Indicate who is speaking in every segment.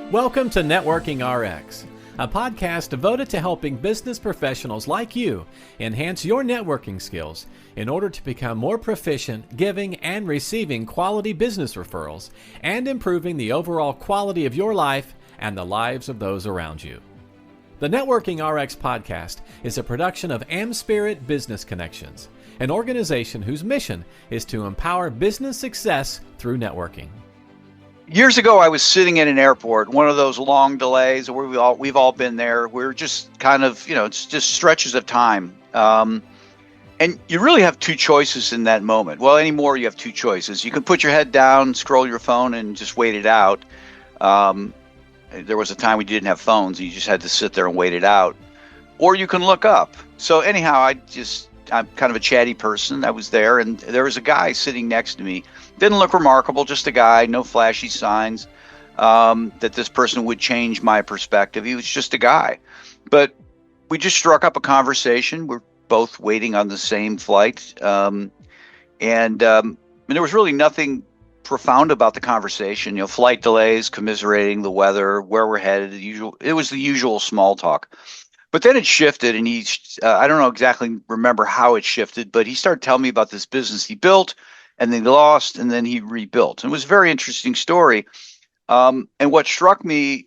Speaker 1: Welcome to Networking RX, a podcast devoted to helping business professionals like you enhance your networking skills in order to become more proficient giving and receiving quality business referrals and improving the overall quality of your life and the lives of those around you. The Networking RX podcast is a production of AmSpirit Business Connections, an organization whose mission is to empower business success through networking.
Speaker 2: Years ago, I was sitting in an airport, one of those long delays where we've all been there. We're just kind of, it's just stretches of time. And you really have two choices in that moment. Well, anymore, you have two choices. You can put your head down, scroll your phone, and just wait it out. There was a time we didn't have phones. You just had to sit there and wait it out. Or you can look up. So anyhow, I'm kind of a chatty person. I was there, and there was a guy sitting next to me. Didn't look remarkable, just a guy, no flashy signs that this person would change my perspective. He was just a guy. But we just struck up a conversation. We're both waiting on the same flight. And there was really nothing profound about the conversation. Flight delays, commiserating the weather, where we're headed. It was the usual small talk. But then it shifted, and I don't know exactly remember how it shifted, but he started telling me about this business he built, and then he lost, and then he rebuilt. And it was a very interesting story. And what struck me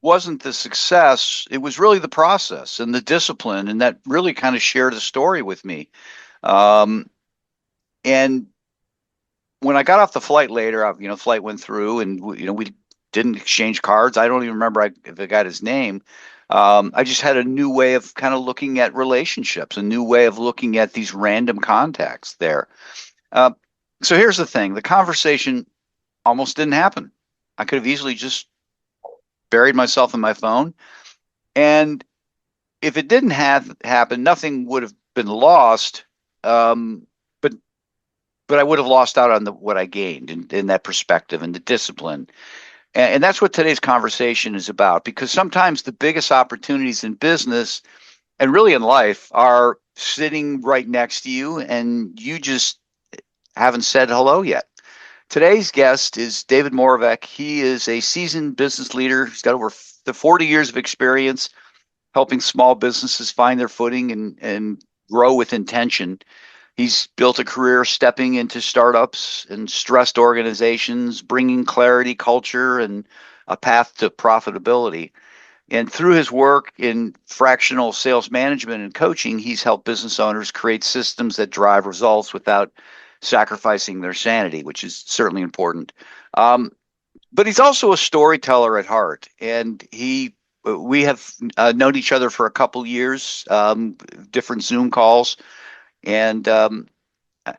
Speaker 2: wasn't the success, it was really the process and the discipline, and that really kind of shared a story with me. And when I got off the flight later, flight went through, and we didn't exchange cards. I don't even remember if I got his name. I just had a new way of kind of looking at relationships, a new way of looking at these random contacts there. So here's the thing. The conversation almost didn't happen. I could have easily just buried myself in my phone. And if it didn't happen, nothing would have been lost. But I would have lost out on what I gained in that perspective and the discipline. And that's what today's conversation is about, because sometimes the biggest opportunities in business and really in life are sitting right next to you, and you just haven't said hello yet. Today's guest is David Moravec. He is a seasoned business leader. He's got over 40 years of experience helping small businesses find their footing and grow with intention. He's built a career stepping into startups and stressed organizations, bringing clarity, culture, and a path to profitability. And through his work in fractional sales management and coaching, he's helped business owners create systems that drive results without sacrificing their sanity, which is certainly important. But he's also a storyteller at heart, and we have known each other for a couple years, different Zoom calls. And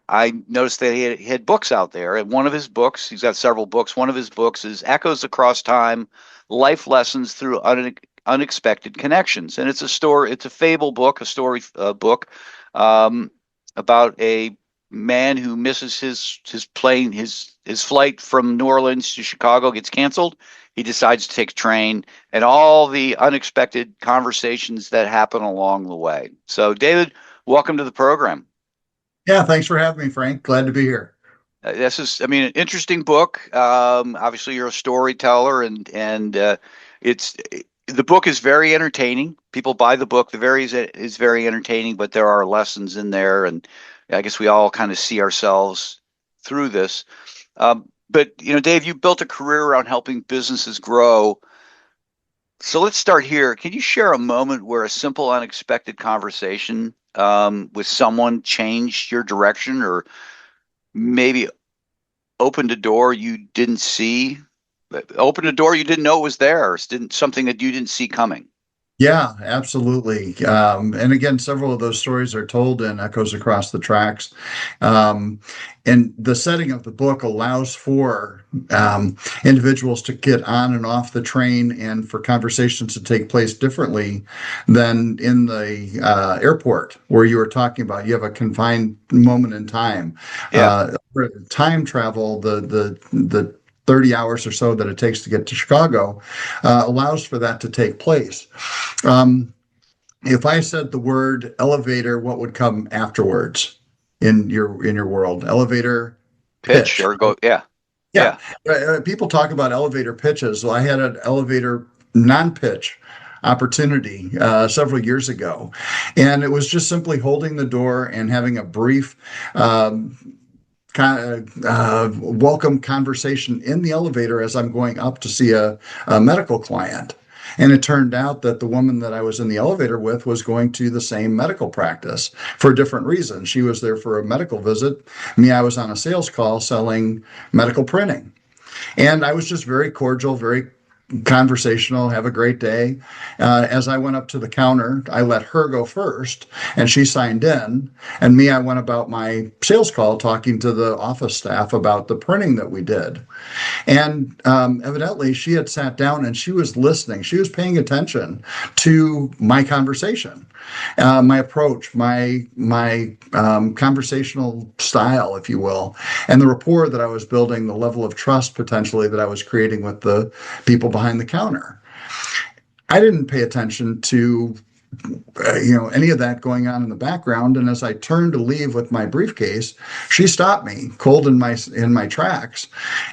Speaker 2: I noticed that he had books out there. And one of his books, he's got several books. One of his books is Echoes Across Time, Life Lessons Through Unexpected Connections. And it's a fable book, a story book about a man who misses his plane, his flight from New Orleans to Chicago gets canceled. He decides to take a train, and all the unexpected conversations that happen along the way. So, David, welcome to the program.
Speaker 3: Yeah, thanks for having me, Frank. Glad to be here.
Speaker 2: This is, an interesting book. Obviously, you're a storyteller, and the book is very entertaining. People buy the book. Is very entertaining, but there are lessons in there, and I guess we all kind of see ourselves through this. But Dave, you built a career around helping businesses grow. So let's start here. Can you share a moment where a simple, unexpected conversation with someone changed your direction, or maybe opened a door you didn't see, opened a door you didn't know was there, or something that you didn't see coming?
Speaker 3: Yeah, absolutely. And again, several of those stories are told in Echoes Across the Tracks. And the setting of the book allows for individuals to get on and off the train and for conversations to take place differently than in the airport, where you were talking about you have a confined moment in time.
Speaker 2: Yeah.
Speaker 3: Time travel, the 30 hours or so that it takes to get to Chicago, allows for that to take place. If I said the word elevator, what would come afterwards in your world? Elevator pitch.
Speaker 2: Or go, yeah.
Speaker 3: Yeah. People talk about elevator pitches. Well, I had an elevator non-pitch opportunity several years ago, and it was just simply holding the door and having a brief um, welcome conversation in the elevator as I'm going up to see a medical client. And it turned out that the woman that I was in the elevator with was going to the same medical practice for a different reason. She was there for a medical visit. Me, I was on a sales call selling medical printing. And I was just very cordial, very conversational, have a great day. As I went up to the counter, I let her go first, and she signed in. And me, I went about my sales call talking to the office staff about the printing that we did. And evidently, she had sat down and she was listening. She was paying attention to my conversation, my approach, my conversational style, if you will, and the rapport that I was building, the level of trust potentially that I was creating with the people behind the counter. I didn't pay attention to any of that going on in the background. And as I turned to leave with my briefcase, she stopped me cold in my tracks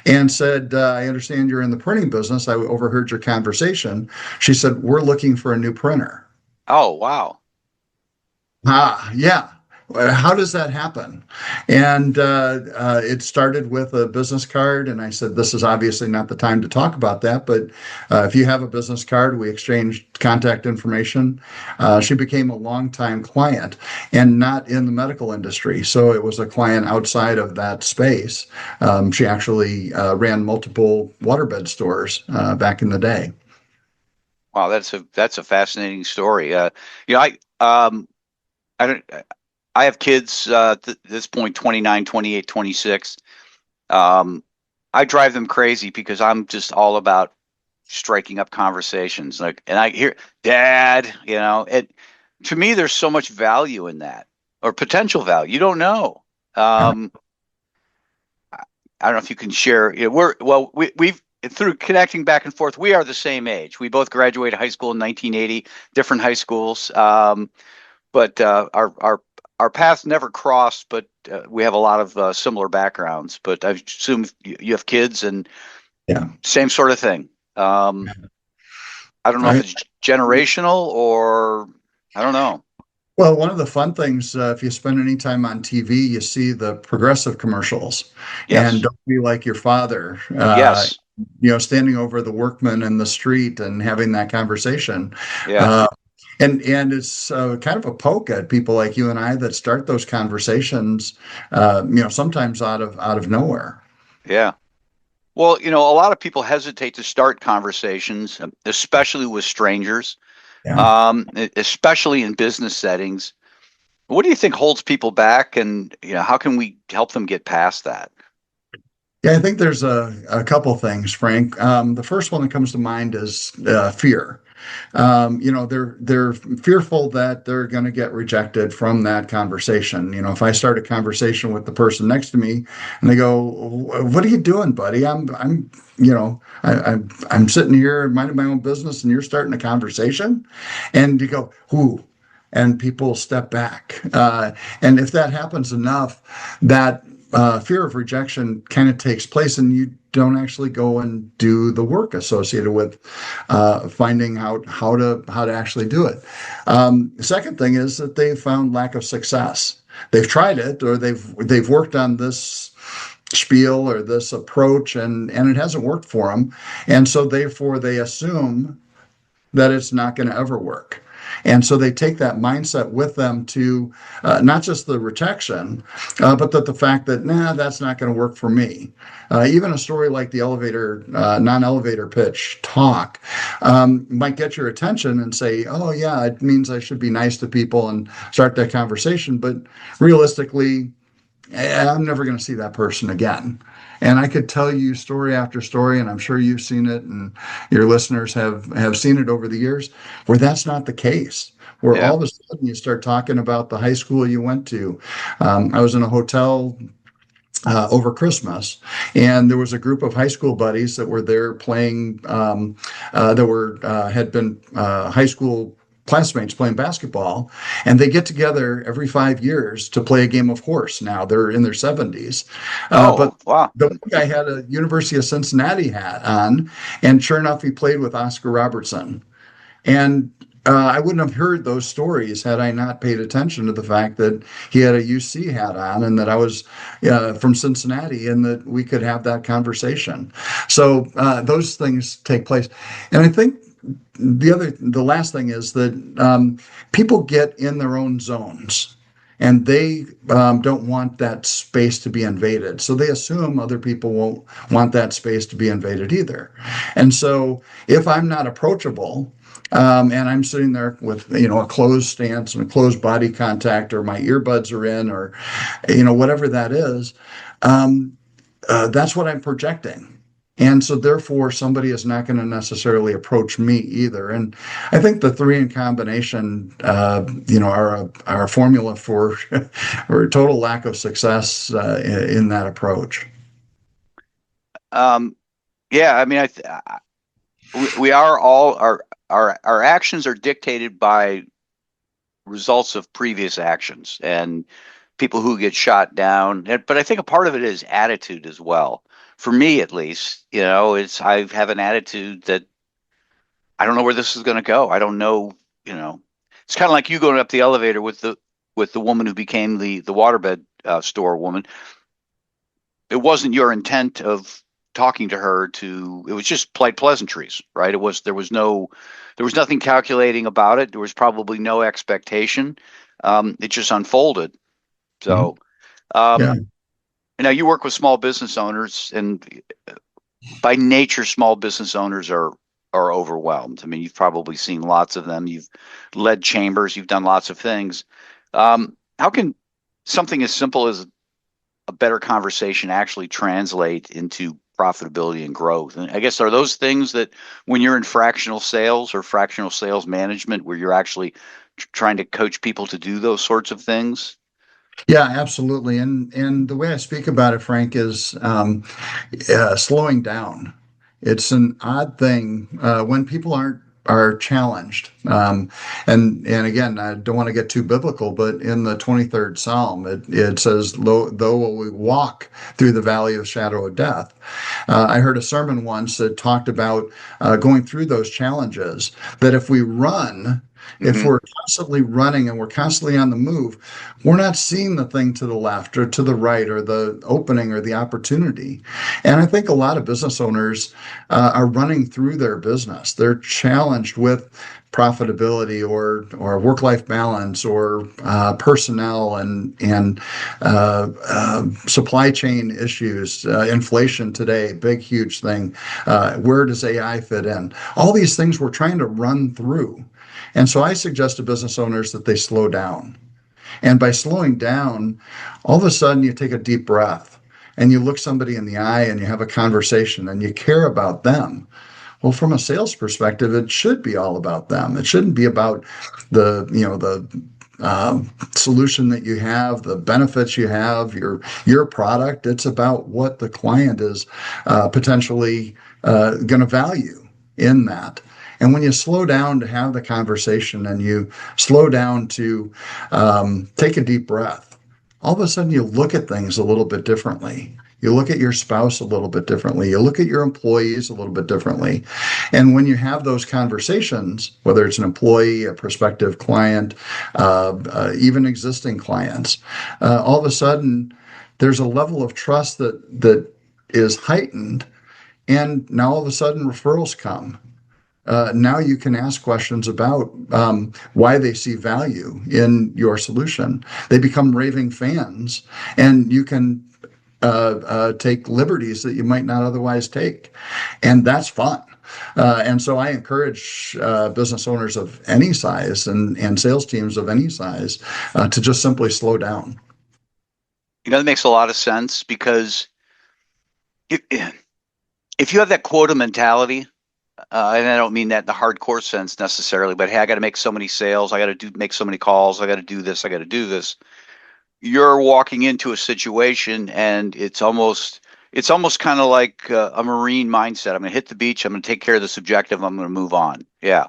Speaker 3: and said, I understand you're in the printing business. I overheard your conversation. She said, we're looking for a new printer.
Speaker 2: Oh, wow.
Speaker 3: Yeah. How does that happen? And it started with a business card. And I said, this is obviously not the time to talk about that. But if you have a business card, we exchanged contact information. She became a longtime client and not in the medical industry. So it was a client outside of that space. She actually ran multiple waterbed stores back in the day.
Speaker 2: Wow, that's a fascinating story. I don't. I have kids at this point, 29, 28, 26. I drive them crazy because I'm just all about striking up conversations. And I hear, Dad, to me, there's so much value in that, or potential value. You don't know. I don't know if you can share. We've through connecting back and forth. We are the same age. We both graduated high school in 1980, different high schools. But our paths never crossed, but we have a lot of similar backgrounds. But I assume you have kids and same sort of thing. I don't know if it's generational or I don't know.
Speaker 3: Well, one of the fun things, if you spend any time on TV, you see the progressive commercials.
Speaker 2: Yes.
Speaker 3: And don't be like your father.
Speaker 2: Yes.
Speaker 3: Standing over the workman in the street and having that conversation.
Speaker 2: Yeah.
Speaker 3: And it's kind of a poke at people like you and I that start those conversations, sometimes out of nowhere.
Speaker 2: Yeah. Well, a lot of people hesitate to start conversations, especially with strangers, especially in business settings. What do you think holds people back, and how can we help them get past that?
Speaker 3: Yeah, I think there's a couple things, Frank. The first one that comes to mind is fear. They're fearful that they're going to get rejected from that conversation. If I start a conversation with the person next to me and they go, "What are you doing, buddy? I'm sitting here minding my own business and you're starting a conversation," and you go, "Who?" And people step back. And if that happens enough, that fear of rejection kind of takes place, and you don't actually go and do the work associated with finding out how to actually do it. The second thing is that they've found lack of success. They've tried it, or they've worked on this spiel or this approach, and it hasn't worked for them, and so therefore they assume that it's not going to ever work. And so they take that mindset with them to not just the rejection, but the fact that, that's not going to work for me. Even a story like the non-elevator pitch talk might get your attention and say, oh, yeah, it means I should be nice to people and start that conversation. But realistically, I'm never going to see that person again. And I could tell you story after story, and I'm sure you've seen it, and your listeners have seen it over the years, where that's not the case. Where all of a sudden you start talking about the high school you went to. I was in a hotel over Christmas, and there was a group of high school buddies that were there playing, had been high school classmates playing basketball, and they get together every 5 years to play a game of horse. Now they're in their 70s. But
Speaker 2: Oh, wow.
Speaker 3: the one guy had a University of Cincinnati hat on, and sure enough, he played with Oscar Robertson. And I wouldn't have heard those stories had I not paid attention to the fact that he had a UC hat on and that I was from Cincinnati and that we could have that conversation. So those things take place. And I think the last thing is that people get in their own zones and they don't want that space to be invaded. So they assume other people won't want that space to be invaded either. And so if I'm not approachable, and I'm sitting there with, a closed stance and a closed body contact, or my earbuds are in, or, whatever that is, that's what I'm projecting. And so therefore, somebody is not going to necessarily approach me either. And I think the three in combination, are a formula for a total lack of success in that approach.
Speaker 2: Yeah, I mean, we are all our actions are dictated by results of previous actions and people who get shot down. But I think a part of it is attitude as well. For me, at least, I have an attitude that I don't know where this is going to go. I don't know, it's kind of like you going up the elevator with the woman who became the waterbed store woman. It wasn't your intent of talking to her it was just polite pleasantries, right? There was nothing calculating about it. There was probably no expectation. It just unfolded. So,
Speaker 3: Yeah.
Speaker 2: Now you work with small business owners, and by nature, small business owners are overwhelmed. I mean, you've probably seen lots of them. You've led chambers. You've done lots of things. How can something as simple as a better conversation actually translate into profitability and growth? And I guess, are those things that when you're in fractional sales or fractional sales management, where you're actually trying to coach people to do those sorts of things?
Speaker 3: Yeah, absolutely. And the way I speak about it, Frank, is slowing down. It's an odd thing when people are challenged. And again, I don't want to get too biblical, but in the 23rd Psalm, it says, though we walk through the valley of the shadow of death. I heard a sermon once that talked about going through those challenges, that if we run, if we're constantly running and we're constantly on the move, we're not seeing the thing to the left or to the right or the opening or the opportunity. And I think a lot of business owners are running through their business. They're challenged with profitability or work-life balance or personnel and supply chain issues, inflation today, big, huge thing. Where does AI fit in? All these things we're trying to run through. And so I suggest to business owners that they slow down. And by slowing down, all of a sudden you take a deep breath and you look somebody in the eye and you have a conversation and you care about them. Well, from a sales perspective, it should be all about them. It shouldn't be about the solution that you have, the benefits you have, your product. It's about what the client is potentially going to value in that. And when you slow down to have the conversation and you slow down to take a deep breath, all of a sudden you look at things a little bit differently. You look at your spouse a little bit differently. You look at your employees a little bit differently. And when you have those conversations, whether it's an employee, a prospective client, even existing clients, all of a sudden there's a level of trust that is heightened. And now all of a sudden referrals come. Now you can ask questions about why they see value in your solution. They become raving fans, and you can take liberties that you might not otherwise take. And that's fun. And so I encourage business owners of any size and sales teams of any size to just simply slow down.
Speaker 2: That makes a lot of sense, because if you have that quota mentality, and I don't mean that in the hardcore sense necessarily, but hey, I got to make so many sales, I got to make so many calls, I got to do this, I got to do this. You're walking into a situation, and it's almost kind of like a Marine mindset. I'm going to hit the beach, I'm going to take care of this objective, I'm going to move on. Yeah.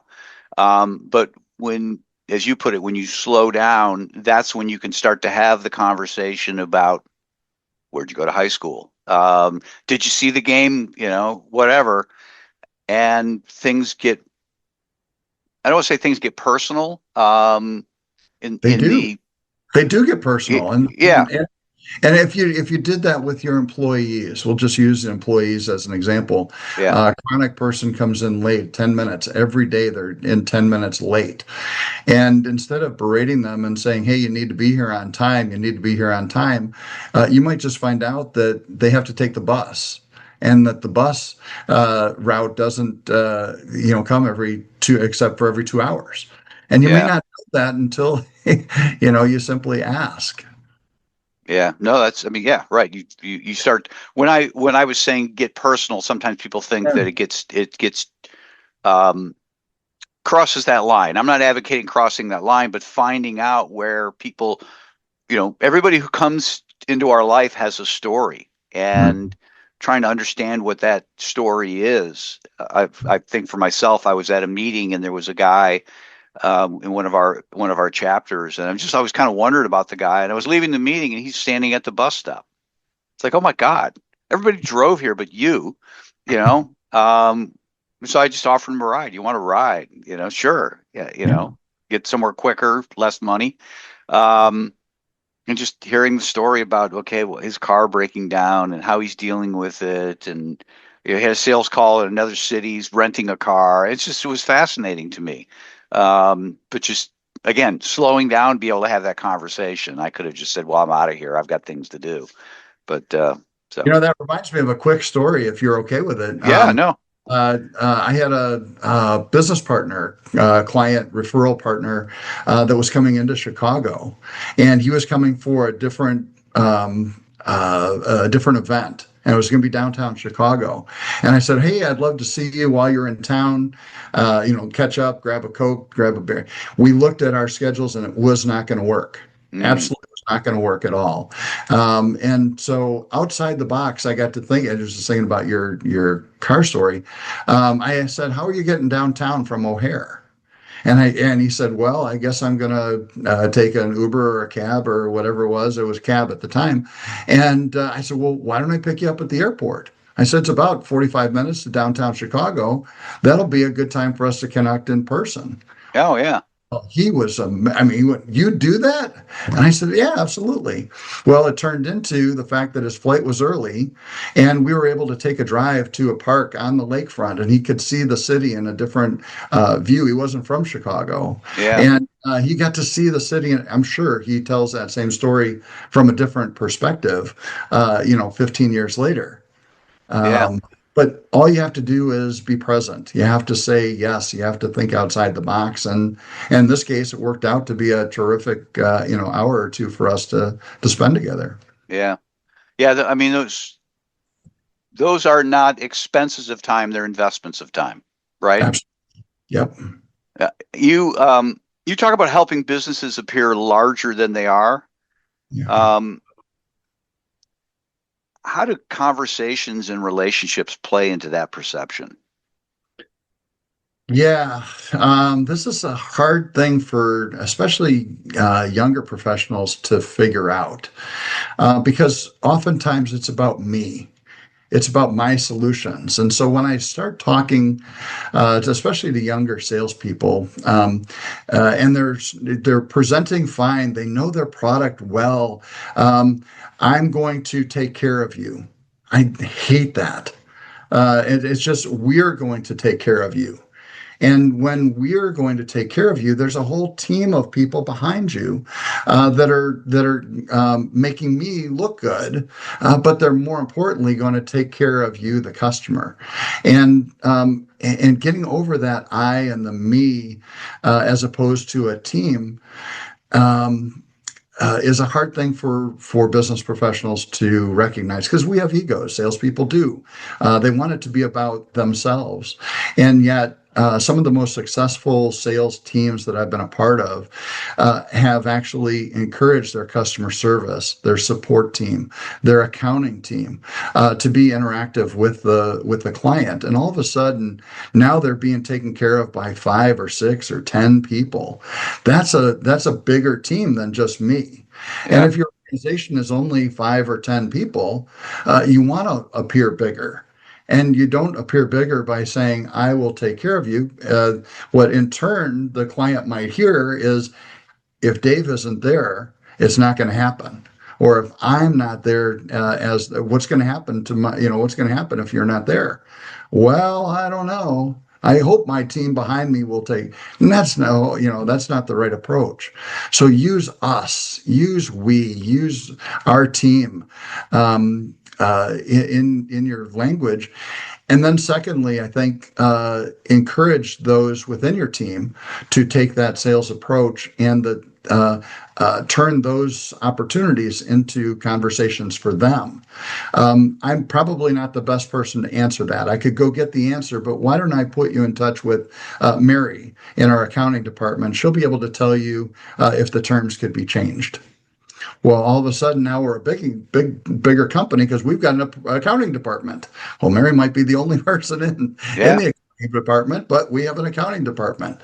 Speaker 2: But when, as you put it, when you slow down, that's when you can start to have the conversation about where'd you go to high school? Did you see the game? Whatever. And things get, I don't want to say things get personal. In
Speaker 3: They
Speaker 2: in
Speaker 3: do.
Speaker 2: the
Speaker 3: They do get personal,
Speaker 2: Yeah,
Speaker 3: and if you did that with your employees, we'll just use the employees as an example.
Speaker 2: yeah,
Speaker 3: Chronic person comes in late, 10 minutes every day. They're in 10 minutes late, and instead of berating them and saying, "Hey, you need to be here on time. You need to be here on time," you might just find out that they have to take the bus. And that the bus route doesn't, come except for every 2 hours. And you may
Speaker 2: yeah,
Speaker 3: not know that until, you simply ask.
Speaker 2: yeah. No, I mean, yeah, right. You start, when I was saying get personal, sometimes people think
Speaker 3: Yeah.
Speaker 2: that it gets um, crosses that line. I'm not advocating crossing that line, but finding out where people, everybody who comes into our life has a story,
Speaker 3: Mhm.
Speaker 2: and trying to understand what that story is. I think for myself, I was at a meeting and there was a guy in one of our chapters, and I was kind of wondering about the guy. And I was leaving the meeting, and he's standing at the bus stop. It's like, oh my God, everybody drove here but you, you know. So I just offered him a ride. You want to ride? Sure. Yeah,
Speaker 3: Yeah.
Speaker 2: get somewhere quicker, less money. Um, and just hearing the story about, okay, well, his car breaking down and how he's dealing with it, and he had a sales call in another city, he's renting a car. It was fascinating to me. But just again, slowing down, be able to have that conversation. I could have just said, well, I'm out of here, I've got things to do. But so
Speaker 3: That reminds me of a quick story, if you're okay with it.
Speaker 2: yeah, no.
Speaker 3: I had a business partner, client referral partner, that was coming into Chicago, and he was coming for a different event. And it was going to be downtown Chicago. And I said, "Hey, I'd love to see you while you're in town. Catch up, grab a Coke, grab a beer." We looked at our schedules, and it was not going to work.
Speaker 2: Mm,
Speaker 3: Absolutely was not going to work at all. And so outside the box, I got to think. I was just thinking about your car story. I said, "How are you getting downtown from O'Hare?" And he said, "Well, I guess I'm gonna take an Uber or a cab or whatever it was. It was cab at the time." And I said, "Well, why don't I pick you up at the airport?" I said, "It's about 45 minutes to downtown Chicago. That'll be a good time for us to connect in person."
Speaker 2: oh yeah,
Speaker 3: He was, I mean, he went, "You do that?" And I said, "Yeah, absolutely." Well, it turned into the fact that his flight was early, and we were able to take a drive to a park on the lakefront, and he could see the city in a different view. He wasn't from Chicago,
Speaker 2: yeah,
Speaker 3: and he got to see the city. And I'm sure he tells that same story from a different perspective, 15 years later.
Speaker 2: yeah,
Speaker 3: But all you have to do is be present. You have to say yes. You have to think outside the box. And in this case, it worked out to be a terrific, hour or two for us to spend together.
Speaker 2: yeah, yeah. I mean, those are not expenses of time; they're investments of time, right?
Speaker 3: Absolutely. Yep.
Speaker 2: You talk about helping businesses appear larger than they are.
Speaker 3: Yeah.
Speaker 2: Um, how do conversations and relationships play into that perception?
Speaker 3: Yeah, this is a hard thing for especially younger professionals to figure out because oftentimes it's about me. It's about my solutions. And so when I start talking, especially to younger salespeople, and they're presenting fine, they know their product well. I'm going to take care of you. I hate that. It's just we're going to take care of you. And when we're going to take care of you, there's a whole team of people behind you that are making me look good, but they're more importantly going to take care of you, the customer, and getting over that I and the me as opposed to a team. Um, is a hard thing for business professionals to recognize because we have egos. Salespeople do. They want it to be about themselves, and yet some of the most successful sales teams that I've been a part of have actually encouraged their customer service, their support team, their accounting team to be interactive with the client. And all of a sudden, now they're being taken care of by 5 or 6 or 10 people. That's a bigger team than just me.
Speaker 2: Yeah.
Speaker 3: And if your organization is only 5 or 10 people, you want to appear bigger. And you don't appear bigger by saying, I will take care of you. What in turn the client might hear is, if Dave isn't there, it's not going to happen. Or if I'm not there, what's going to happen to what's going to happen if you're not there? Well, I don't know. I hope my team behind me will take, and that's not the right approach. So use us, use our team in your language. And then secondly, I think encourage those within your team to take that sales approach and turn those opportunities into conversations for them. I'm probably not the best person to answer that. I could go get the answer, but why don't I put you in touch with Mary in our accounting department? She'll be able to tell you if the terms could be changed. Well, all of a sudden now we're a bigger company because we've got an accounting department. Well, Mary might be the only person in the accounting department, but we have an accounting department.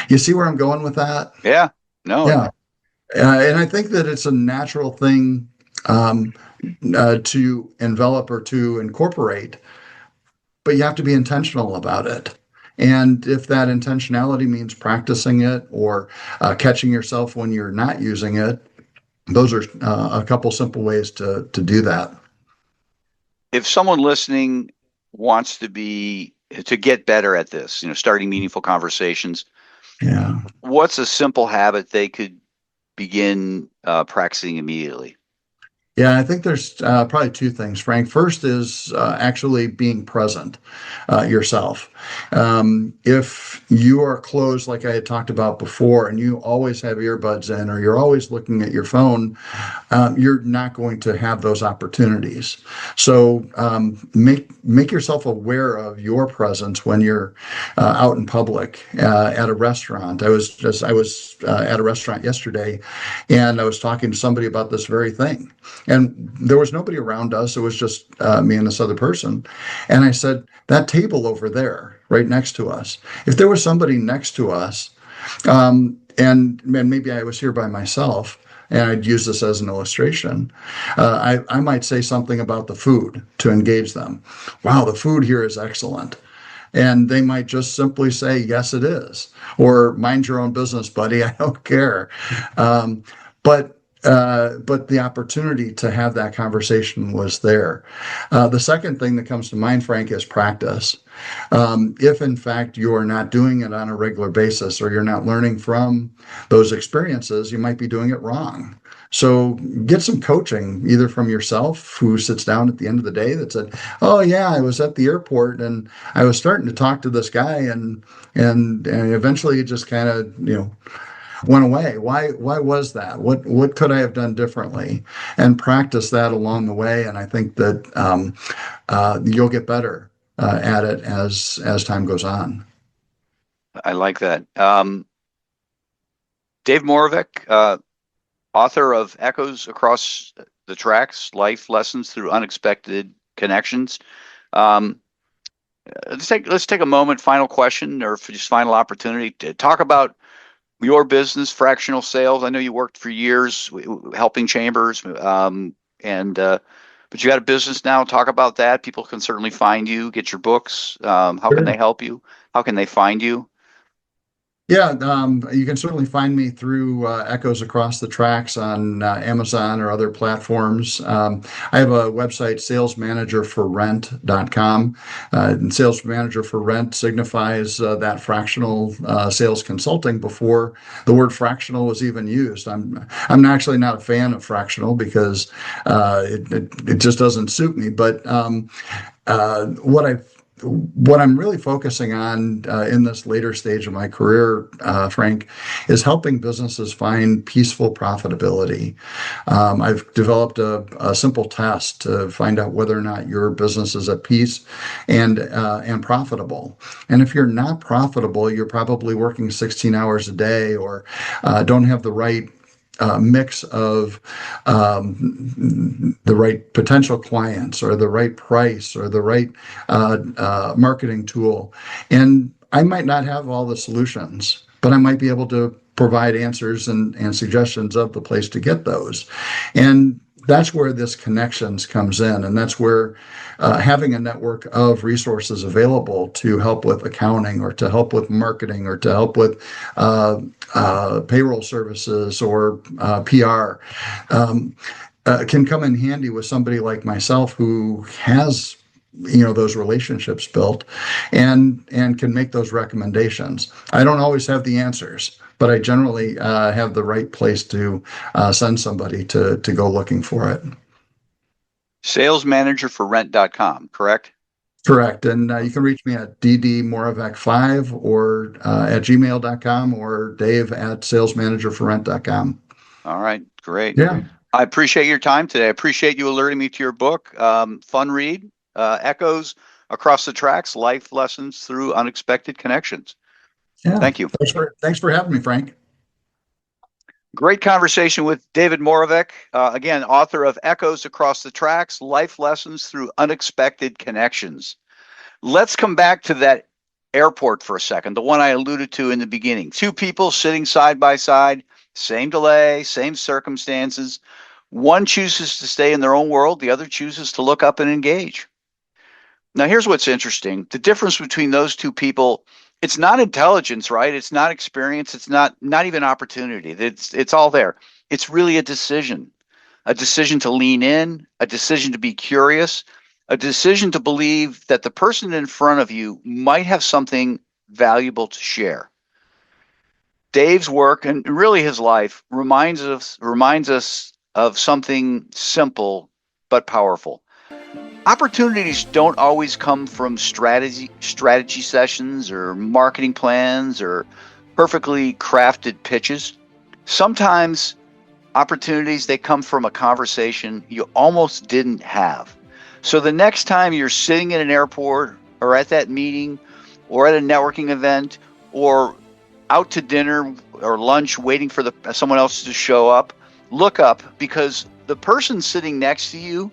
Speaker 3: You see where I'm going with that?
Speaker 2: Yeah. No.
Speaker 3: Yeah. And I think that it's a natural thing to envelop or to incorporate, but you have to be intentional about it. And if that intentionality means practicing it or catching yourself when you're not using it, those are a couple simple ways to do that.
Speaker 2: If someone listening wants to get better at this, starting meaningful conversations, what's a simple habit they could begin practicing immediately?
Speaker 3: Yeah, I think there's probably 2 things, Frank. First is actually being present yourself. If you are closed, like I had talked about before, and you always have earbuds in or you're always looking at your phone, you're not going to have those opportunities. So make yourself aware of your presence when you're out in public at a restaurant. I was at a restaurant yesterday, and I was talking to somebody about this very thing. And there was nobody around us. It was just me and this other person. And I said, that table over there, right next to us, if there was somebody next to us, and maybe I was here by myself, and I'd use this as an illustration, I might say something about the food to engage them. Wow, the food here is excellent. And they might just simply say, yes, it is. Or mind your own business, buddy. I don't care. But the opportunity to have that conversation was there. The second thing that comes to mind, Frank, is practice. If in fact you are not doing it on a regular basis or you're not learning from those experiences, you might be doing it wrong. So get some coaching, either from yourself, who sits down at the end of the day that said, oh yeah, I was at the airport and I was starting to talk to this guy and eventually it just kind of, went away. Why was that? What could I have done differently? And practice that along the way. And I think that you'll get better at it as time goes on.
Speaker 2: I like that. Dave Moravec, author of Echoes Across the Tracks, Life Lessons Through Unexpected Connections. Let's take a moment, final question, or just final opportunity to talk about your business, fractional sales. I know you worked for years helping chambers, but you got a business now. Talk about that. People can certainly find you, get your books. How can they help you? How can they find you?
Speaker 3: Yeah, you can certainly find me through Echoes Across the Tracks on Amazon or other platforms. I have a website, salesmanagerforrent.com. And Sales Manager for Rent signifies that fractional sales consulting before the word fractional was even used. I'm actually not a fan of fractional because it just doesn't suit me. But what I'm really focusing on in this later stage of my career, Frank, is helping businesses find peaceful profitability. I've developed a simple test to find out whether or not your business is at peace and profitable. And if you're not profitable, you're probably working 16 hours a day or don't have the right mix of the right potential clients or the right price or the right marketing tool. And I might not have all the solutions, but I might be able to provide answers and suggestions of the place to get those. And that's where this connections comes in. And that's where having a network of resources available to help with accounting or to help with marketing or to help with payroll services or PR can come in handy with somebody like myself who has those relationships built and can make those recommendations. I don't always have the answers, but I generally have the right place to send somebody to go looking for it.
Speaker 2: Salesmanagerforrent.com, correct?
Speaker 3: Correct. And you can reach me at ddmoravec5 or at gmail.com or dave@salesmanagerforrent.com.
Speaker 2: All right, great.
Speaker 3: Yeah.
Speaker 2: I appreciate your time today. I appreciate you alerting me to your book. Fun read, Echoes Across the Tracks, Life Lessons Through Unexpected Connections.
Speaker 3: Yeah.
Speaker 2: Thank you.
Speaker 3: Thanks for having me, Frank.
Speaker 2: Great conversation with David Moravec, again, author of Echoes Across the Tracks, Life Lessons Through Unexpected Connections. Let's come back to that airport for a second, the one I alluded to in the beginning. Two people sitting side by side, same delay, same circumstances. One chooses to stay in their own world, the other chooses to look up and engage. Now, here's what's interesting. The difference between those two people, it's not intelligence, right? It's not experience. It's not even opportunity. It's all there. It's really a decision to lean in, a decision to be curious, a decision to believe that the person in front of you might have something valuable to share. Dave's work and really his life reminds us of something simple but powerful. Opportunities don't always come from strategy sessions or marketing plans or perfectly crafted pitches. Sometimes opportunities, they come from a conversation you almost didn't have. So the next time you're sitting in an airport or at that meeting or at a networking event or out to dinner or lunch waiting for someone else to show up, look up, because the person sitting next to you,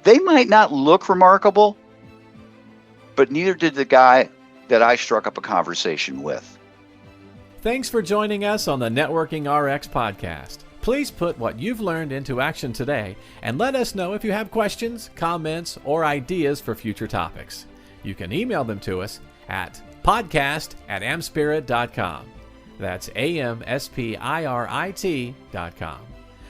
Speaker 2: they might not look remarkable, but neither did the guy that I struck up a conversation with.
Speaker 1: Thanks for joining us on the Networking RX podcast. Please put what you've learned into action today and let us know if you have questions, comments, or ideas for future topics. You can email them to us at podcast@amspirit.com. That's AmSpirit.com.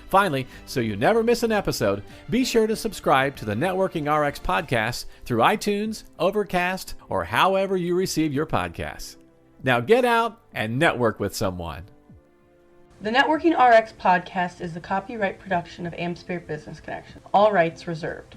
Speaker 1: Finally, so you never miss an episode, be sure to subscribe to the Networking RX podcast through iTunes, Overcast, or however you receive your podcasts. Now get out and network with someone.
Speaker 4: The Networking RX podcast is the copyright production of AmSpirit Business Connections. All rights reserved.